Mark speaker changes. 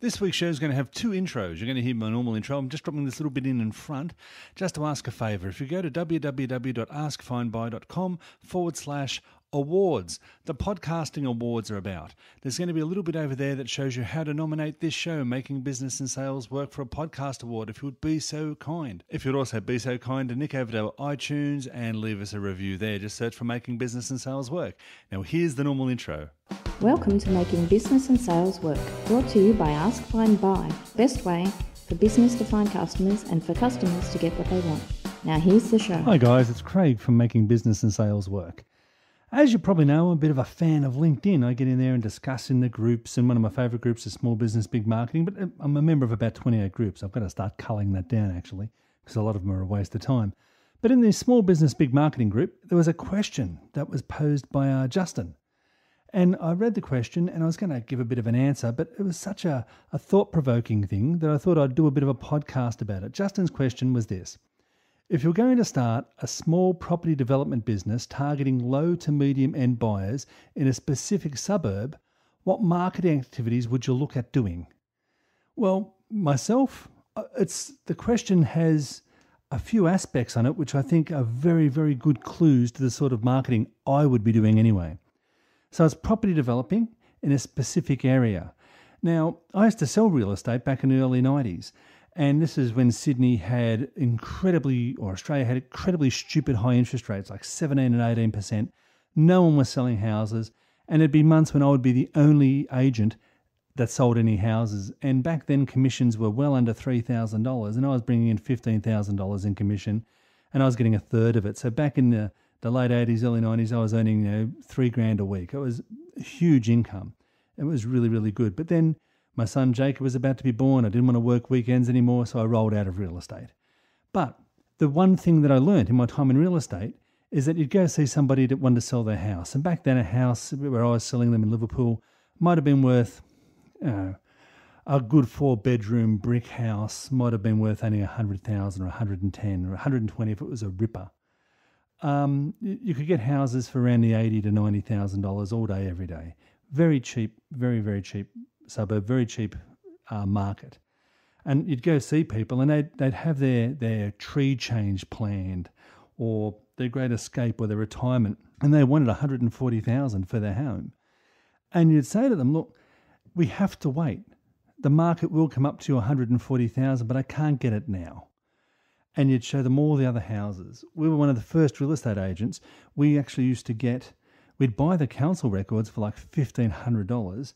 Speaker 1: This week's show is going to have two intros. You're going to hear my normal intro. I'm just dropping this little bit in front just to ask a favour. If you go to www.askfindbuy.com/awards, the podcasting awards are about. There's going to be a little bit over there that shows you how to nominate this show, Making Business and Sales Work, for a podcast award, if you would be so kind. If you'd also be so kind to nick over to iTunes and leave us a review there. Just search for Making Business and Sales Work. Now here's the normal intro.
Speaker 2: Welcome to Making Business and Sales Work, brought to you by Ask, Find, Buy. Best way for business to find customers and for customers to get what they want. Now here's the show.
Speaker 1: Hi guys, it's Craig from Making Business and Sales Work. As you probably know, I'm a bit of a fan of LinkedIn. I get in there and discuss in the groups, and one of my favourite groups is Small Business, Big Marketing, but I'm a member of about 28 groups. I've got to start culling that down actually, because a lot of them are a waste of time. But in the Small Business, Big Marketing group, there was a question that was posed by Justin. And I read the question and I was going to give a bit of an answer, but it was such a thought-provoking thing that I thought I'd do a bit of a podcast about it. Justin's question was this: if you're going to start a small property development business targeting low to medium end buyers in a specific suburb, what marketing activities would you look at doing? Well, myself, the question has a few aspects on it which I think are very, very good clues to the sort of marketing I would be doing anyway. So it's property developing in a specific area. Now, I used to sell real estate back in the early 90s, and this is when Australia had incredibly stupid high interest rates, like 17 and 18%. No one was selling houses, and there'd be months when I would be the only agent that sold any houses. And back then, commissions were well under $3,000, and I was bringing in $15,000 in commission, and I was getting a third of it. So back in the late 80s, early 90s, I was earning $3,000 a week. It was a huge income. It was really, really good. But then my son Jacob was about to be born. I didn't want to work weekends anymore, so I rolled out of real estate. But the one thing that I learned in my time in real estate is that you'd go see somebody that wanted to sell their house. And back then, a house where I was selling them in Liverpool might have been worth, a good 4-bedroom brick house might have been worth only $100,000 or $110,000 or $120,000 if it was a ripper. You could get houses for around the $80,000 to $90,000 all day, every day. Very cheap, very, very cheap suburb, very cheap market. And you'd go see people and they'd have their tree change planned, or their great escape, or their retirement, and they wanted $140,000 for their home. And you'd say to them, look, we have to wait. The market will come up to $140,000, but I can't get it now. And you'd show them all the other houses. We were one of the first real estate agents. We actually we'd buy the council records for like $1,500,